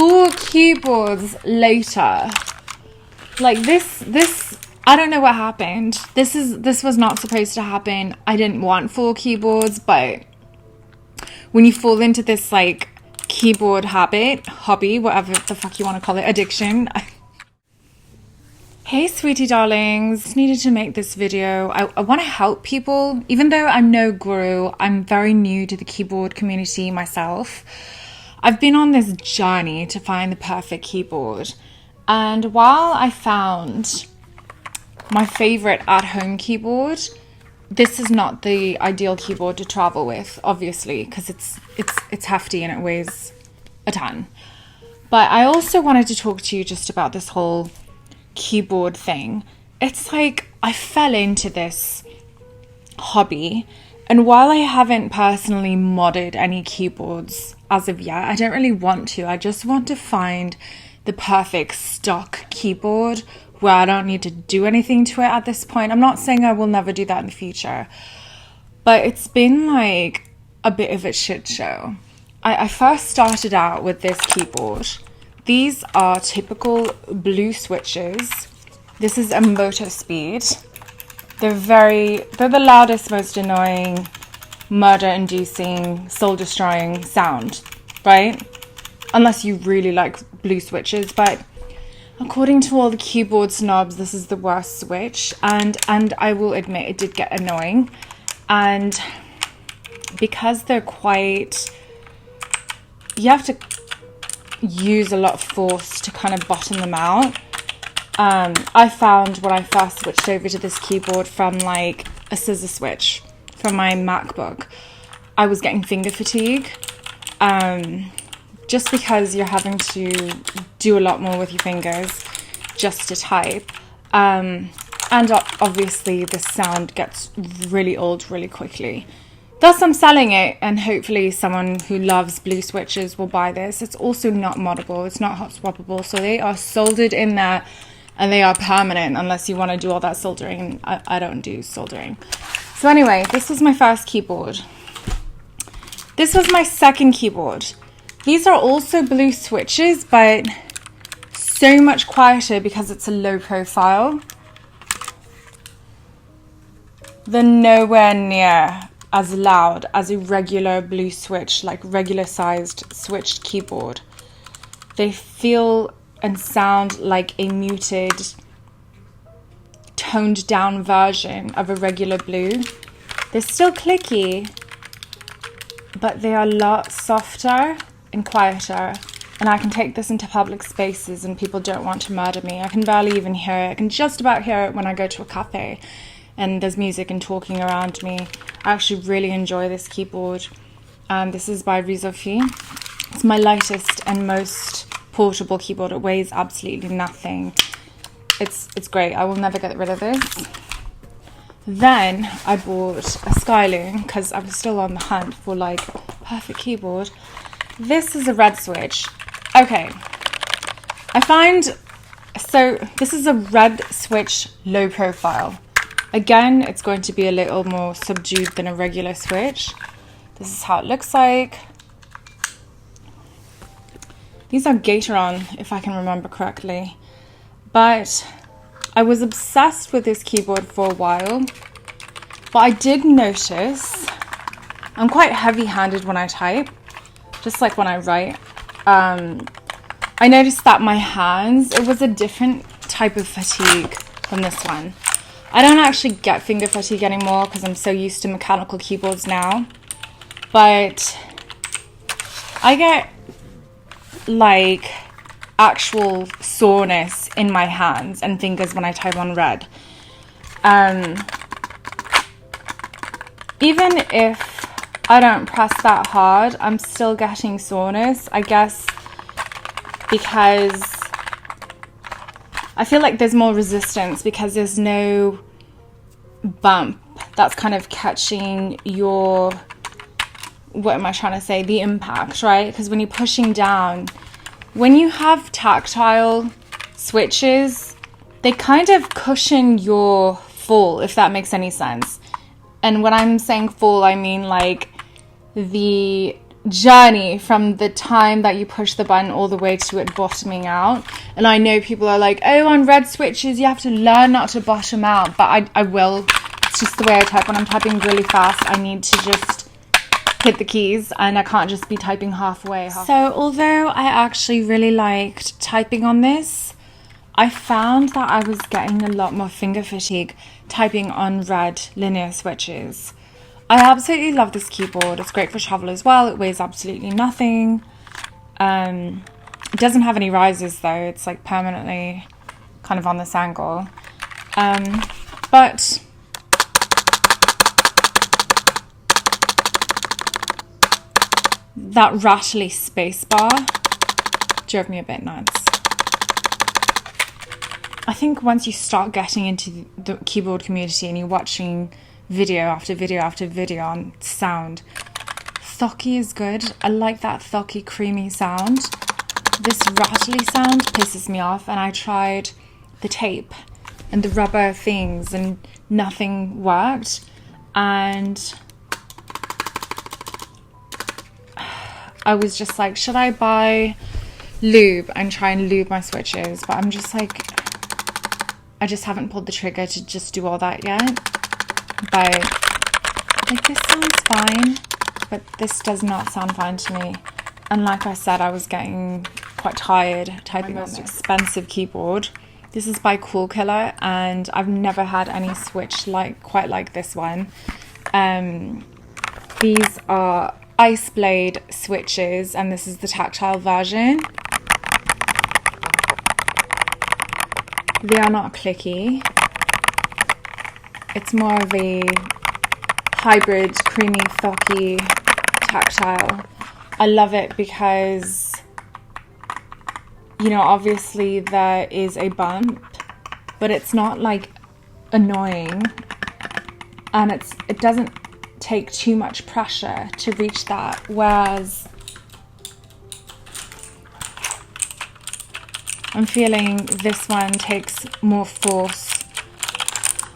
4 keyboards later. Like this, I don't know what happened. This was not supposed to happen. I didn't want 4 keyboards, but when you fall into this like keyboard hobby, whatever the fuck you want to call it, addiction. Hey sweetie darlings, just needed to make this video. I want to help people. Even though I'm no guru, I'm very new to the keyboard community myself. I've been on this journey to find the perfect keyboard. And while I found my favorite at-home keyboard, this is not the ideal keyboard to travel with, obviously, because it's hefty and it weighs a ton. But I also wanted to talk to you just about this whole keyboard thing. It's like I fell into this hobby, and while I haven't personally modded any keyboards as of yet, I don't really want to. I just want to find the perfect stock keyboard where I don't need to do anything to it at this point. I'm not saying I will never do that in the future, but it's been like a bit of a shit show. I first started out with this keyboard. These are typical blue switches. This is a motor speed. They're the loudest, most annoying, murder-inducing, soul-destroying sound, right? Unless you really like blue switches, but according to all the keyboard snobs, this is the worst switch, and I will admit it did get annoying. And because they're quite, you have to use a lot of force to kind of bottom them out. I found when I first switched over to this keyboard from like a scissor switch from my MacBook, I was getting finger fatigue, just because you're having to do a lot more with your fingers just to type, and obviously the sound gets really old really quickly. Thus I'm selling it, and hopefully someone who loves blue switches will buy this. It's also not moddable, it's not hot swappable, so they are soldered in there and they are permanent unless you want to do all that soldering. I don't do soldering. So anyway, this was my first keyboard. This was my second keyboard. These are also blue switches, but so much quieter because it's a low profile. They're nowhere near as loud as a regular blue switch, like regular sized switched keyboard. They feel and sound like a muted, toned down version of a regular blue. They're still clicky, but they are a lot softer and quieter. And I can take this into public spaces and people don't want to murder me. I can barely even hear it. I can just about hear it when I go to a cafe and there's music and talking around me. I actually really enjoy this keyboard. This is by Rizofi. It's my lightest and most portable keyboard. It weighs absolutely nothing. It's great. I will never get rid of this. Then I bought a Skyloom because I was still on the hunt for like perfect keyboard. This is a red switch. Okay. So this is a red switch low profile. Again, it's going to be a little more subdued than a regular switch. This is how it looks like. These are Gateron, if I can remember correctly. But I was obsessed with this keyboard for a while. But I did notice I'm quite heavy-handed when I type, just like when I write. I noticed that my hands, it was a different type of fatigue from this one. I don't actually get finger fatigue anymore because I'm so used to mechanical keyboards now. But I get like actual soreness in my hands and fingers when I type on red. Even if I don't press that hard, I'm still getting soreness, I guess, because I feel like there's more resistance because there's no bump that's kind of catching your, what am I trying to say, the impact, right? Because when you're pushing down, when you have tactile switches, they kind of cushion your fall, if that makes any sense. And when I'm saying fall, I mean like the journey from the time that you push the button all the way to it bottoming out. And I know people are like, oh, on red switches you have to learn not to bottom out, but I will. It's just the way I type. When I'm typing really fast, I need to just hit the keys, and I can't just be typing halfway. So although I actually really liked typing on this, I found that I was getting a lot more finger fatigue typing on red linear switches. I absolutely love this keyboard. It's great for travel as well. It weighs absolutely nothing. It doesn't have any risers though. It's like permanently kind of on this angle. But that rattly spacebar drove me a bit nuts. I think once you start getting into the keyboard community and you're watching video after video after video on sound, thocky is good. I like that thocky creamy sound. This rattly sound pisses me off, and I tried the tape and the rubber things and nothing worked. And I was just like, should I buy lube and try and lube my switches? But I'm just like, I just haven't pulled the trigger to just do all that yet. But like, this sounds fine, but this does not sound fine to me. And like I said, I was getting quite tired typing on this expensive keyboard. This is by Cool Killer, and I've never had any switch quite like this one. These are Ice Blade switches, and this is the tactile version. They are not clicky. It's more of a hybrid, creamy, thocky tactile. I love it because, you know, obviously there is a bump, but it's not like annoying, and it doesn't take too much pressure to reach that, whereas I'm feeling this one takes more force.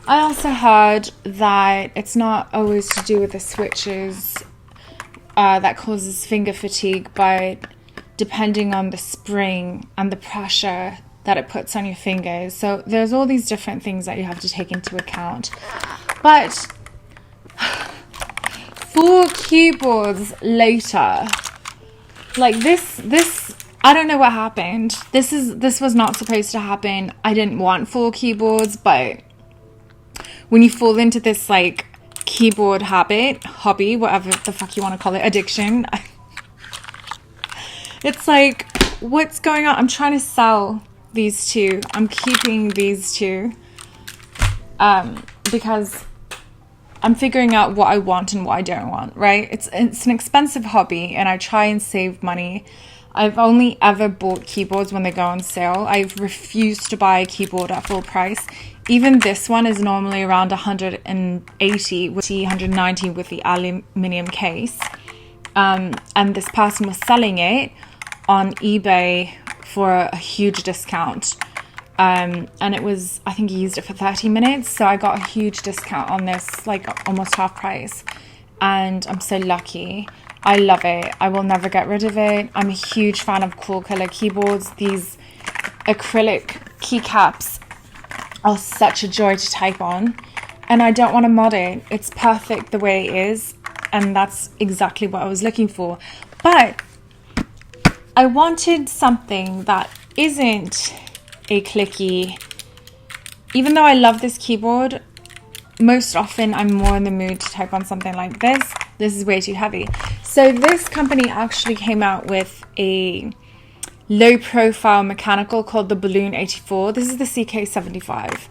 I also heard that it's not always to do with the switches that causes finger fatigue, but depending on the spring and the pressure that it puts on your fingers. So there's all these different things that you have to take into account. But 4 keyboards later, like this I don't know what happened. This was not supposed to happen. I didn't want 4 keyboards, but when you fall into this like keyboard hobby, whatever the fuck you want to call it, addiction, it's like, what's going on? I'm trying to sell these 2. I'm keeping these 2 because I'm figuring out what I want and what I don't want, right? It's an expensive hobby, and I try and save money. I've only ever bought keyboards when they go on sale. I've refused to buy a keyboard at full price. Even this one is normally around 180 with the 190 with the aluminium case. And this person was selling it on eBay for a huge discount. And it was, I think he used it for 30 minutes. So I got a huge discount on this, like almost half price. And I'm so lucky. I love it. I will never get rid of it. I'm a huge fan of Cool Killer keyboards. These acrylic keycaps are such a joy to type on, and I don't want to mod it. It's perfect the way it is, and that's exactly what I was looking for. But I wanted something that isn't a clicky. Even though I love this keyboard, most often I'm more in the mood to type on something like this. This is way too heavy. So this company actually came out with a low profile mechanical called the Balloon 84. This is the CK75.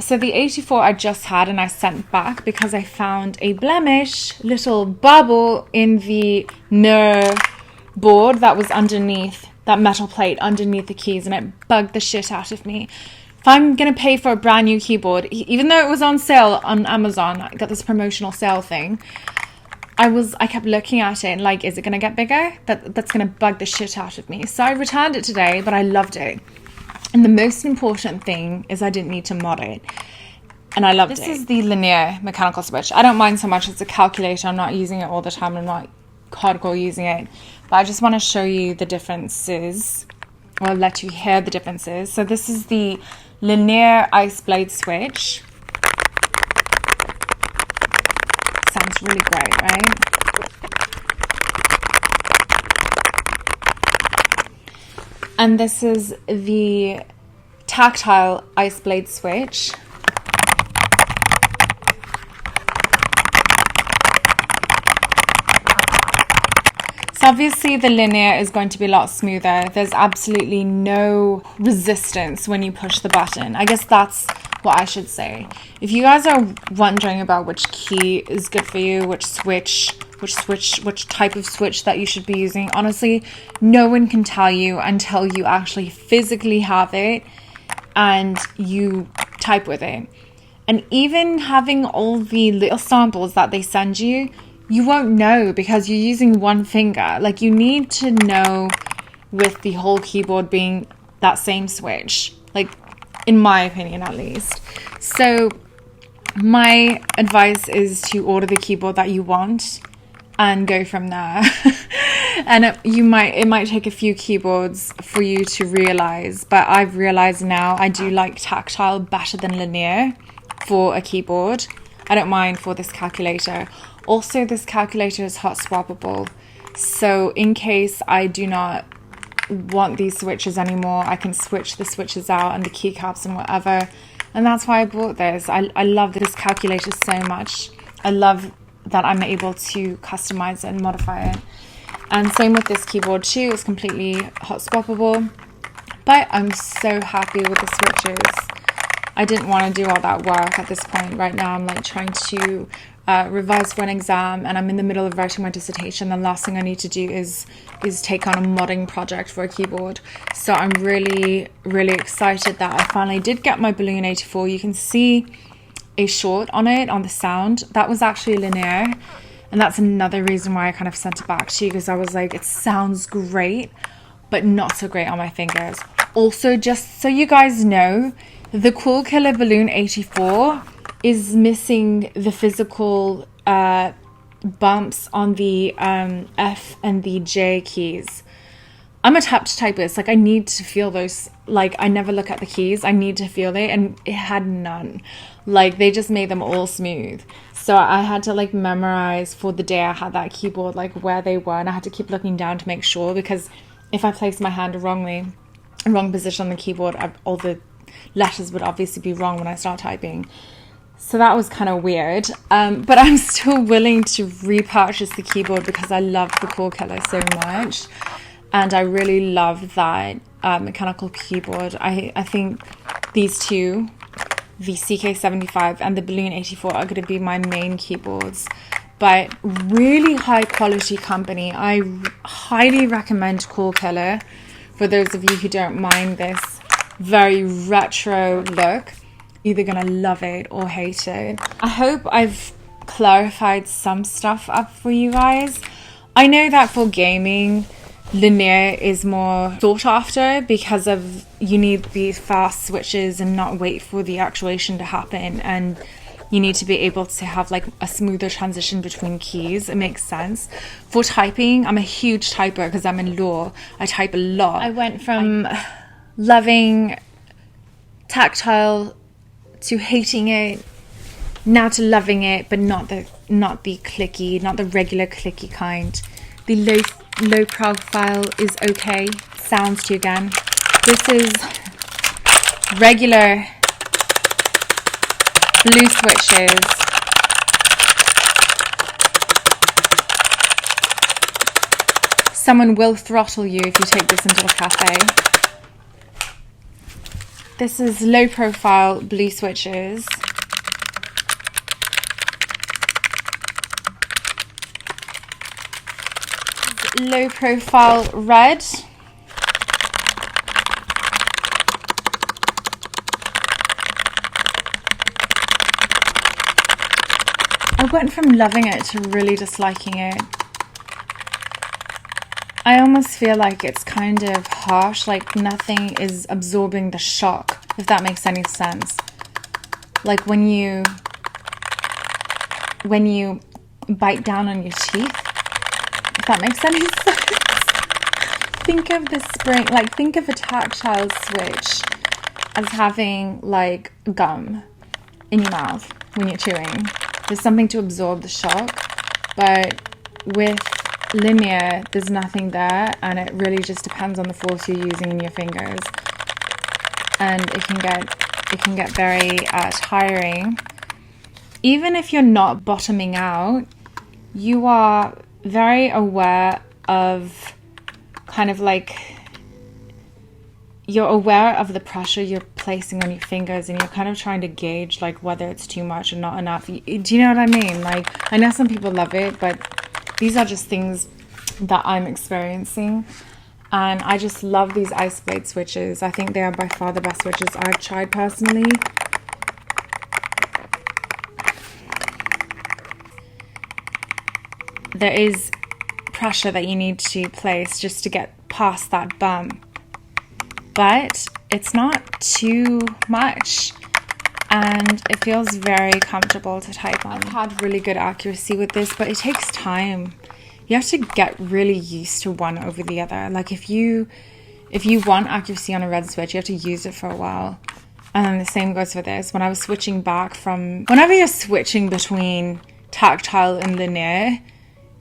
So the 84 I just had and I sent back because I found a blemish, little bubble in the mirror board that was underneath, that metal plate underneath the keys, and it bugged the shit out of me. If I'm going to pay for a brand new keyboard, even though it was on sale on Amazon, I got this promotional sale thing, I kept looking at it and like, is it going to get bigger? That's going to bug the shit out of me. So I returned it today, but I loved it. And the most important thing is I didn't need to mod it. And I loved it. This is the linear mechanical switch. I don't mind so much. It's a calculator. I'm not using it all the time. I'm not hardcore using it, but I just want to show you the differences, or let you hear the differences. So this is the linear ice blade switch. Sounds really great, right? And this is the tactile ice blade switch. So obviously the linear is going to be a lot smoother. There's absolutely no resistance when you push the button. I guess that's what I should say. If you guys are wondering about which key is good for you, which type of switch that you should be using, honestly, no one can tell you until you actually physically have it and you type with it. And even having all the little samples that they send you, you won't know because you're using one finger. Like, you need to know with the whole keyboard being that same switch, like in my opinion at least. So my advice is to order the keyboard that you want and go from there. And it might take a few keyboards for you to realize, but I've realized now I do like tactile better than linear for a keyboard. I don't mind for this calculator. Also, this calculator is hot swappable, so in case I do not want these switches anymore, I can switch the switches out and the keycaps and whatever. And that's why I bought this. I love this calculator so much. I love that I'm able to customize it and modify it. And same with this keyboard too, it's completely hot swappable. But I'm so happy with the switches. I didn't want to do all that work at this point. Right now I'm like trying to revise for an exam, and I'm in the middle of writing my dissertation. The last thing I need to do is take on a modding project for a keyboard. So I'm really excited that I finally did get my Balloon 84. You can see a short on it on the sound. That was actually linear, and that's another reason why I kind of sent it back to you, because I was like, it sounds great but not so great on my fingers. Also, just so you guys know, the Cool Killer Balloon 84 is missing the physical bumps on the F and the J keys. I'm a tapped typist. Like, I need to feel those. Like, I never look at the keys. I need to feel it, and it had none. Like, they just made them all smooth. So I had to like memorize for the day I had that keyboard, like where they were, and I had to keep looking down to make sure, because if I placed my hand wrongly, wrong position on the keyboard, all the letters would obviously be wrong when I start typing. So that was kind of weird, but I'm still willing to repurchase the keyboard because I love the Cool Killer so much, and I really love that mechanical keyboard. I think these two, the CK75 and the Balloon 84, are going to be my main keyboards. But really high quality company. I highly recommend Cool Killer for those of you who don't mind this very retro look. Either gonna love it or hate it. I hope I've clarified some stuff up for you guys. I know that for gaming, linear is more sought after because of you need these fast switches and not wait for the actuation to happen, and you need to be able to have like a smoother transition between keys. It makes sense. For typing, I'm a huge typer because I'm in law. I type a lot. I went from loving tactile to hating it, now to loving it, but not the clicky, not the regular clicky kind. The low profile is okay. Sounds to again. This is regular blue switches. Someone will throttle you if you take this into a cafe. This is low profile blue switches. Low profile red. I went from loving it to really disliking it. I almost feel like it's kind of harsh, like nothing is absorbing the shock, if that makes any sense. Like when you bite down on your teeth, it that makes any sense. Think of the spring, like think of a tactile switch as having like gum in your mouth when you're chewing. There's something to absorb the shock, but with linear, there's nothing there, and it really just depends on the force you're using in your fingers, and it can get very tiring. Even if you're not bottoming out, you are very aware of kind of like, you're aware of the pressure you're placing on your fingers, and you're kind of trying to gauge like whether it's too much or not enough. Do you know what I mean? Like, I know some people love it, but these are just things that I'm experiencing. And I just love these ice blade switches. I think they are by far the best switches I've tried personally. There is pressure that you need to place just to get past that bump, but it's not too much, and it feels very comfortable to type on. I've had really good accuracy with this, but it takes time. You have to get really used to one over the other. Like if you want accuracy on a red switch, you have to use it for a while. And then the same goes for this. When I was switching back from, whenever you're switching between tactile and linear,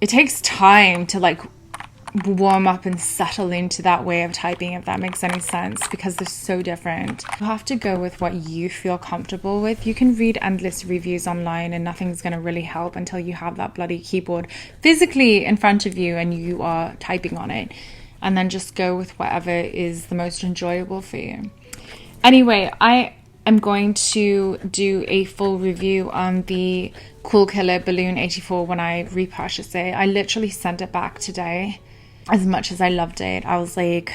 it takes time to like warm up and settle into that way of typing, if that makes any sense, because they're so different. You have to go with what you feel comfortable with. You can read endless reviews online and nothing's going to really help until you have that bloody keyboard physically in front of you and you are typing on it, and then just go with whatever is the most enjoyable for you. Anyway, I am going to do a full review on the Cool Killer Balloon 84 when I repurchase it. I literally sent it back today. As much as I loved it, I was like,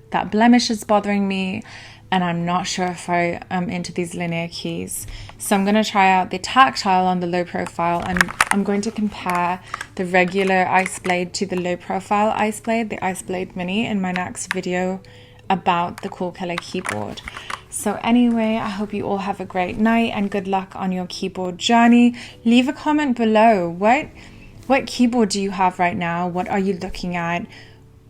that blemish is bothering me, and I'm not sure if I am into these linear keys. So I'm going to try out the tactile on the low profile, and I'm going to compare the regular ice blade to the low profile ice blade, the ice blade mini, in my next video about the Cool Killer keyboard. So anyway, I hope you all have a great night and good luck on your keyboard journey. Leave a comment below. What keyboard do you have right now? What are you looking at?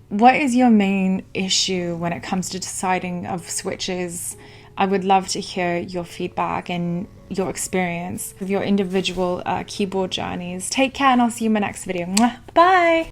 What is your main issue when it comes to deciding of switches? I would love to hear your feedback and your experience of your individual keyboard journeys. Take care, and I'll see you in my next video. Mwah. Bye!